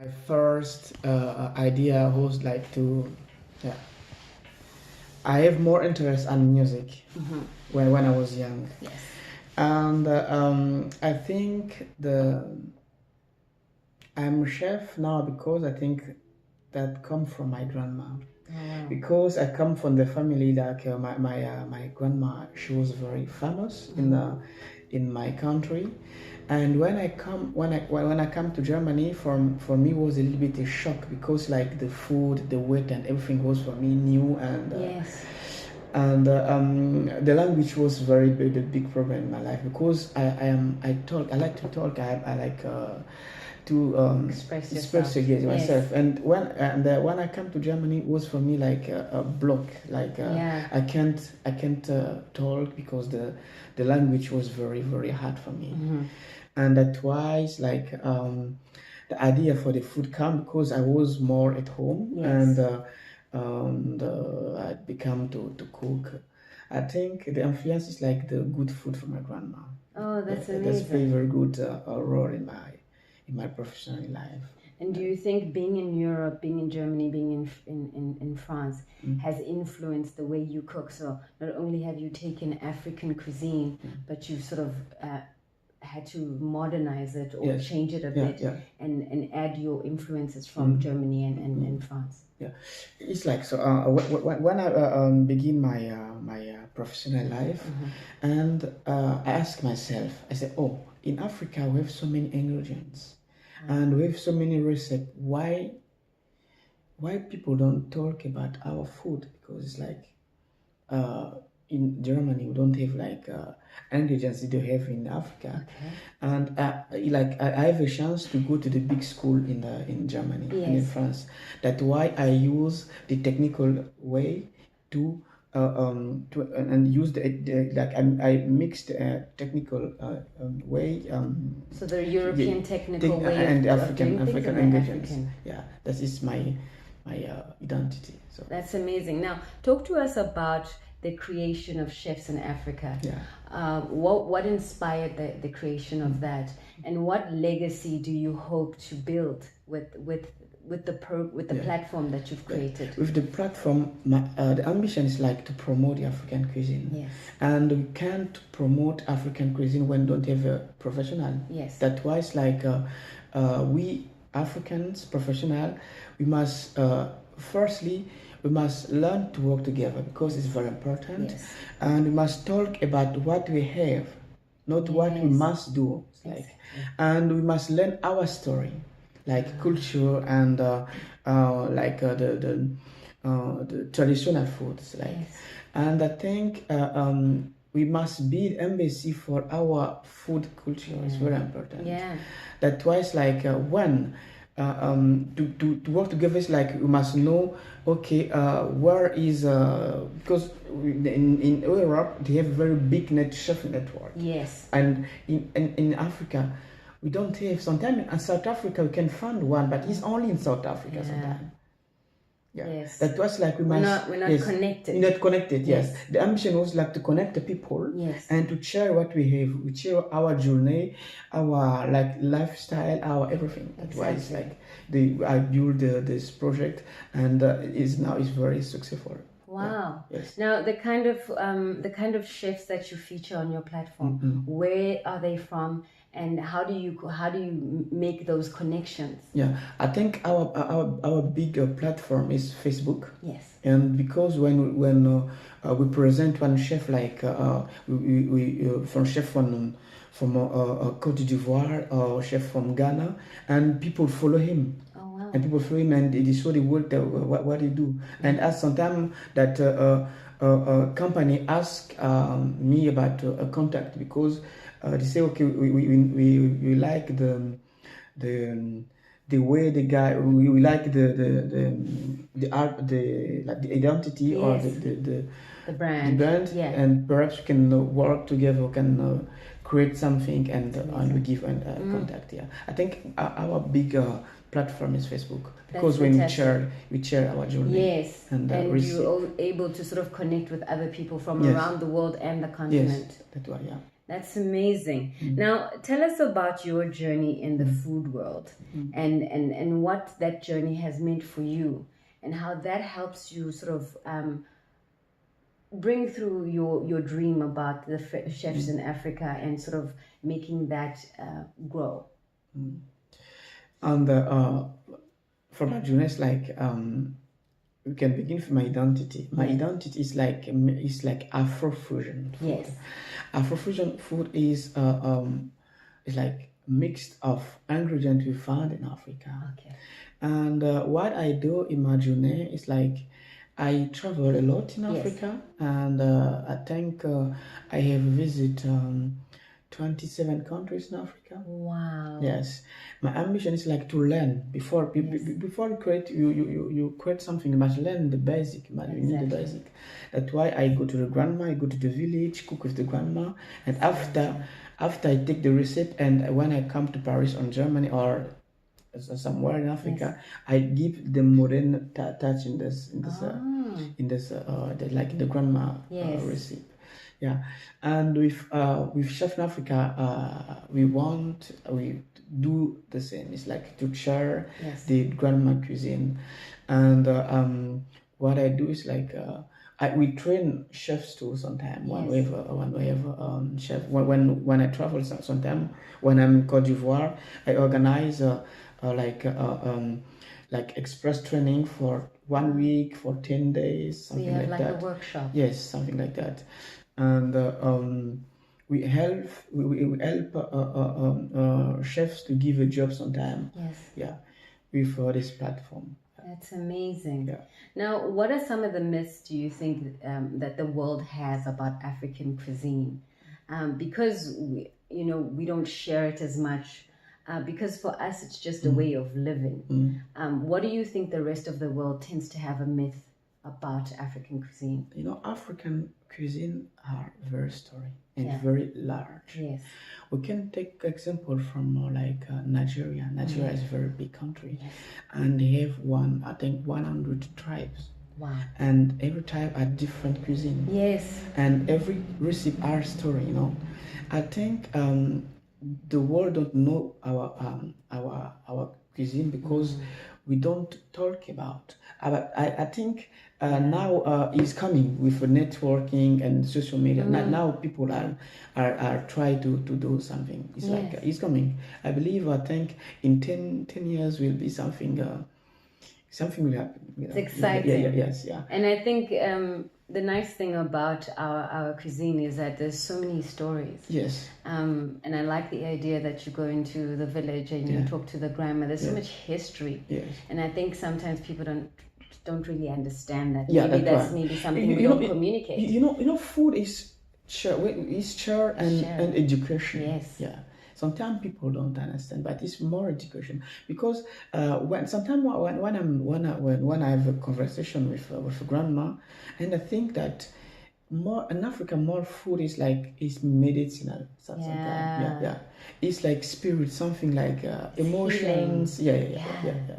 My first idea was like yeah, I have more interest in music when I was young, Yes. and I think I'm a chef now because I think that come from my grandma. Oh, wow. Because I come from the family that my grandma, she was very famous in my country, and when I come to Germany, for me was a little bit a shock because like the food, the weight, and everything was for me new, and Yes. the language was the big problem in my life because I like to talk, I like to Express express yourself. against Yes. myself. And when I come to Germany, it was for me like a block. Like Yeah. I can't talk because the language was very hard for me. And that's why it's like the idea for the food come because I was more at home. Yes. And I become to cook. I think the influence is like the good food from my grandma. Oh, that's That's played amazing. very good role in my professional life. And do you think being in Europe, being in Germany, being in France has influenced the way you cook? So not only have you taken African cuisine, but you've sort of had to modernize it or Yes. change it a Yeah, bit yeah. and add your influences from Germany and France. Yeah, it's like so. When I begin my professional life, and I ask myself, I said, "Oh, in Africa we have so many ingredients, and we have so many recipes. Why people don't talk about our food? Because it's like in Germany we don't have like ingredients that they have in Africa." Okay. And I have a chance to go to the big school in Germany and in Yes. France. That's why I use the technical way to and use I mixed technical way. So the European technical way and of African doing things African and the ingredients. African. Yeah, that is my identity. So That's amazing. Now, talk to us about the creation of chefs in Africa. yeah. What inspired the creation of that, and what legacy do you hope to build with the platform that you've created? With the platform, the ambition is like to promote the African cuisine. Yes. And we can't promote African cuisine when we don't have a professional. Yes. That's why it's like we Africans, professional, we must firstly we must learn to work together because it's very important. Yes. And we must talk about what we have, not what we Yes. must do. Like, and we must learn our story, like culture and the traditional foods. Like, Yes. and I think we must be the embassy for our food culture. It's very important. Yeah. That's why it's like to work together is like we must know, okay, where is because in Europe they have a very big chef network. Yes. And in Africa we don't have. Sometimes in South Africa we can find one, but it's only in South Africa. Yeah. Sometimes. Yeah. Yes. That was like We're not connected. We're not connected. Yes. Yes. The ambition was like to connect the people. Yes. And to share what we have. We share our journey, our like lifestyle, our everything. That's why it's like I built this project, and is very successful. Wow. Yeah. Yes. Now the kind of chefs that you feature on your platform, where are they from, and how do you make those connections? Yeah, I think our big platform is Facebook. Yes. And because when we present one chef like we from chef from Côte d'Ivoire or chef from Ghana, and people follow him. Oh, wow. And people follow him and they show the world what he do. And as sometimes that a company ask me about a contact because they say, okay, we like the way the guy, we like the art, the identity. Yes. Or the brand. Yeah. And perhaps we can work together, can create something, and we give contact. Yeah, I think our big platform is Facebook because when we share our journey. Yes, and you're able to sort of connect with other people from Yes. around the world and the continent. Yes, that's why. Yeah. That's amazing. Now, tell us about your journey in the food world and what that journey has meant for you and how that helps you sort of bring through your dream about the chefs in Africa and sort of making that grow. And for my journey, it's like we can begin with my identity. My identity is like Afrofusion food. Yes. Afrofusion food is like mixed of ingredients we found in Africa. Okay. And what I do in my journey is like I travel a lot in Africa, and I think I have visited 27 countries in Africa. Wow. Yes, my ambition is like to learn before before you create something. You must learn the basic. You need the basic. That's why I go to the grandma. I go to the village, cook with the grandma, and after I take the recipe, and when I come to Paris or Germany or somewhere in Africa, I give the modern touch in this like the grandma recipe. Yeah, and with Chef in Africa, we do the same. It's like to share the grandma cuisine, and what I do is like we train chefs too sometimes. When we have chef when I travel sometimes when I'm in Côte d'Ivoire, I organize like express training for 1 week, for 10 days, something like that. A workshop. Yes, something like that. And we help chefs to give a job sometime. Yes. Yeah, with this platform. That's amazing. Yeah. Now, what are some of the myths do you think that the world has about African cuisine? Because we don't share it as much. Because for us, it's just a way of living. What do you think the rest of the world tends to have a myth about African cuisine? African cuisine are very storied and very large. Yes. We can take example from Nigeria. Nigeria is a very big country, and they have 100 tribes. Wow. And every tribe had different cuisine. Yes. And every recipe are story. I think the world don't know our cuisine because we don't talk about. I think now is coming with networking and social media. Now people are trying to do something. It's like it's coming. I think in 10 years will be something will happen. It's exciting. Yes. And I think the nice thing about our cuisine is that there's so many stories. Yes. And I like the idea that you go into the village and you talk to the grandma. There's so much history. Yes. And I think sometimes people don't really understand that. Yeah, maybe that's right. maybe something we don't communicate. Food is share and education. Yes. Yeah. Sometimes people don't understand, but it's more education because when I have a conversation with a grandma, and I think that more in Africa more food is medicinal. Sometimes. Yeah. It's like spirit, something like emotions. Yeah.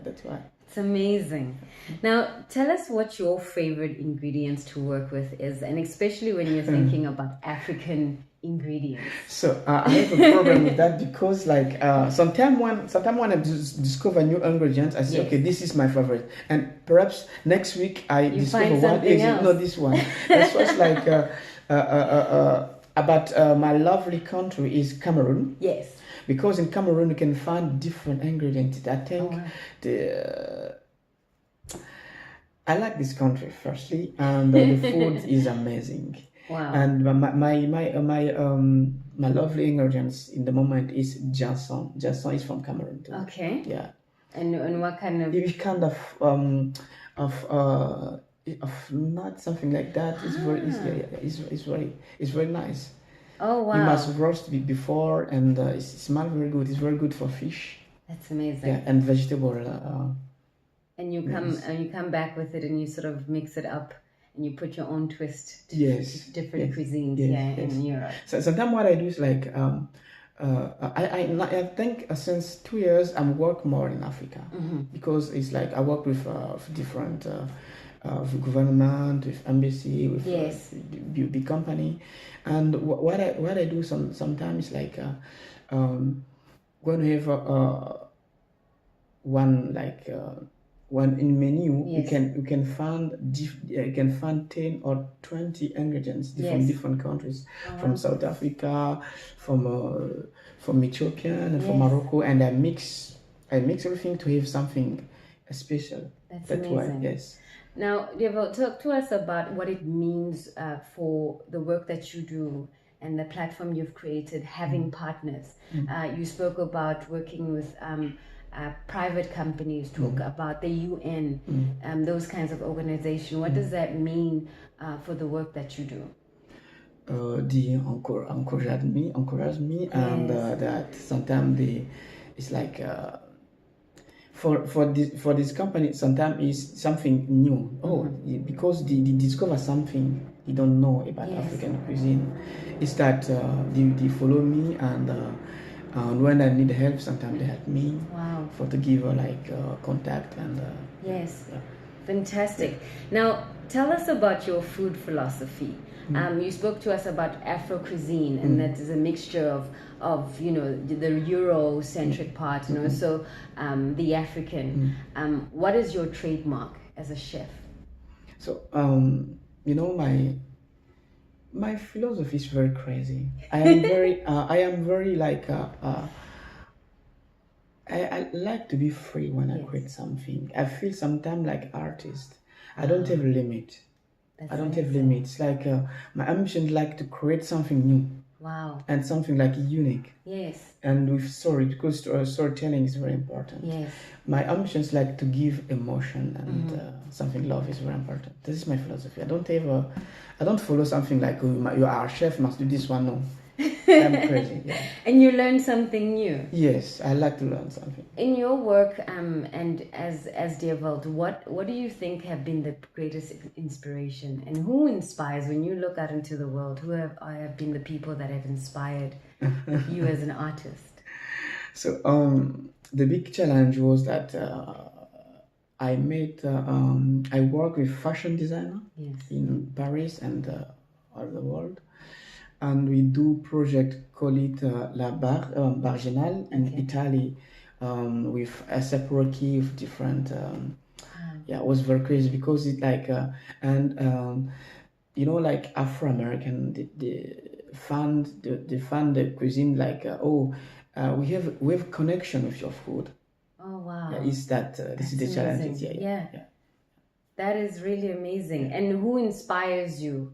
That's right. It's amazing. Now, tell us what your favorite ingredients to work with is, and especially when you're thinking about African ingredients. So I have a problem with that because sometimes when I discover new ingredients, I say, okay, this is my favorite, and perhaps next week I discover this one. That's what's like about my lovely country is Cameroon. Yes. Because in Cameroon you can find different ingredients. I think I like this country firstly, and the food is amazing. Wow. And my lovely ingredients in the moment is Janson. Janson is from Cameroon too. Okay. Yeah. And what kind of? It's kind of not something like that. It's very easy. It's very nice. Oh wow! You must roast it before, and it smells very good. It's very good for fish. That's amazing. Yeah, and vegetable. And you come back with it, and you sort of mix it up, and you put your own twist to different cuisines in Europe. So sometimes what I do is I think since 2 years I'm work more in Africa because it's like I work with different with government, with embassy, with Yes. big company. And what I do sometimes like when we have one like one in menu, Yes. you can find you can find 10 or 20 ingredients from Yes. different countries, Oh, from wow. South Africa, from Ethiopia, and from Yes. Morocco, and I mix everything to have something special. That's That's why, amazing. yes. Now, Dieuveil, talk to us about what it means for the work that you do and the platform you've created, having partners. You spoke about working with private companies, talk about the UN, those kinds of organizations. What does that mean for the work that you do? They encourage me, and Yes. that sometimes it's like for this company sometimes is something new. Because they discover something they don't know about Yes. African cuisine. It's that they follow me, and when I need help, sometimes they help me. Wow. For to give like contact and Yes. yeah. Fantastic. Now, tell us about your food philosophy. You spoke to us about Afro cuisine, and that is a mixture of you know the Eurocentric part, and also the African. What is your trademark as a chef? So you know my philosophy is very crazy. I am very like I like to be free when I Yes. create something. I feel sometimes like artist. I don't have limit. That's I don't have amazing. limits. Like my ambition is like to create something new Wow. and something like unique. Yes. And with story, because storytelling is very important. Yes. My ambition is like to give emotion, and something love is very important. This is my philosophy. I don't follow something like you are a chef, must do this one. No, I'm crazy. Yeah. And you learn something new. Yes, I like to learn something. In your work, and as Dieuveil, what do you think have been the greatest inspiration, and who inspires when you look out into the world? Who have been the people that have inspired you as an artist? So the big challenge was that I work with fashion designer Yes. in Paris and all over the world, and we do project call it Bargenal in Okay. Italy, with a separate key of different. Yeah, it was very crazy because it like and you know like Afro American they fund the cuisine like we have connection with your food. Oh wow. Yeah, is that this is the That's challenge? amazing. Yeah. That is really amazing. And who inspires you?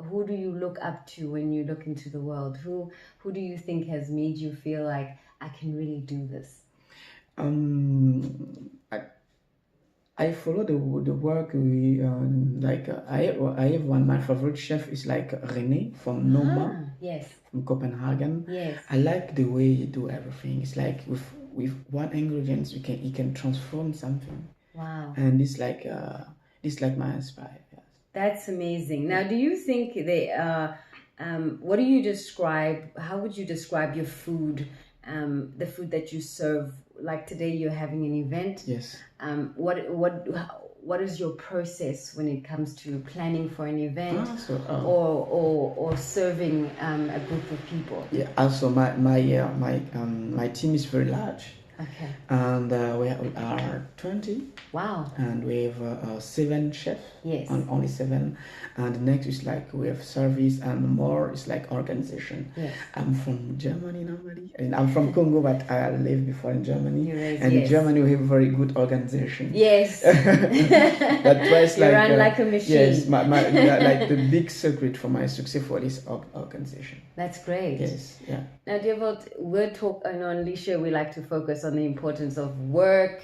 Who do you look up to when you look into the world? Who do you think has made you feel like I can really do this? I follow the work we like I have one my favorite chef is like René from Noma Yes. from Copenhagen. Yes. I like the way he do everything. It's like with one ingredient he can transform something. Wow. And it's like my inspire. Yes. That's amazing. Now, do you think they what do you describe? How would you describe your food? The food that you serve. Like today, you're having an event. Yes. What is your process when it comes to planning for an event or serving a group of people? Yeah. Also, my team is very large. Okay. And we are 20. Wow. And we have 7 chefs. Yes. Only 7. And next is like we have service, and more is like organization. Yes. I'm from Germany normally. I mean, I'm from Congo, but I lived before in Germany. And in Germany we have very good organization. Yes. That's why it's you run like a machine. Yes, like the big secret for my successful is organization. That's great. Yes, yeah. Now, Dieuveil, we're on Lishe, we like to focus on the importance of work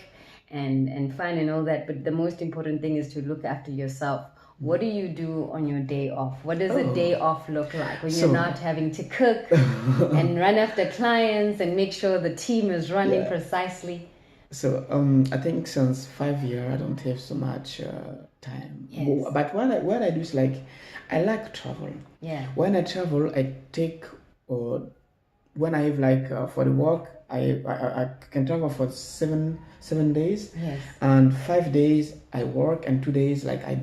and fun and all that, but the most important thing is to look after yourself. What do you do on your day off? What does a day off look like when you're not having to cook and run after clients and make sure the team is running precisely? So I think since 5 years I don't have so much time. Yes. But what I do is like I like travel. Yeah. When I travel, I take when I have like for the work I can travel for seven days, Yes. and 5 days I work, and 2 days like I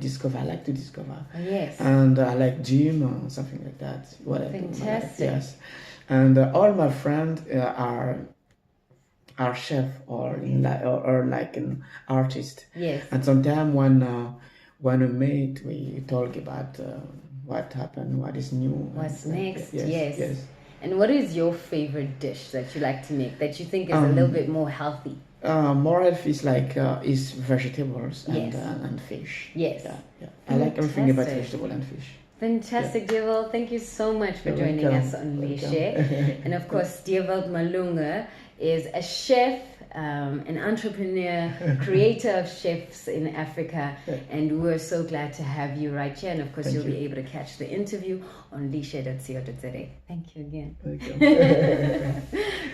like to discover. Yes. And I like gym or something like that. What I do in my life. Fantastic. Yes, and all my friends are chef or like an artist. Yes. And sometimes when we meet, we talk about what happened, what is new, What's and next? yes, Yes. yes. And what is your favorite dish that you like to make that you think is a little bit more healthy? More healthy is like is vegetables Yes. and fish. Yes. Yeah. I like everything about Fantastic. vegetable and fish. Fantastic, Dieuveil. Thank you so much for You're joining welcome. us on Welcome. Lishe. And of course, Dieuveil Malonga is a chef, an entrepreneur, creator of chefs in Africa. And we're so glad to have you right here. And of course, Thank you'll you. be able to catch the interview on lishe.co.za. Thank you again. Welcome.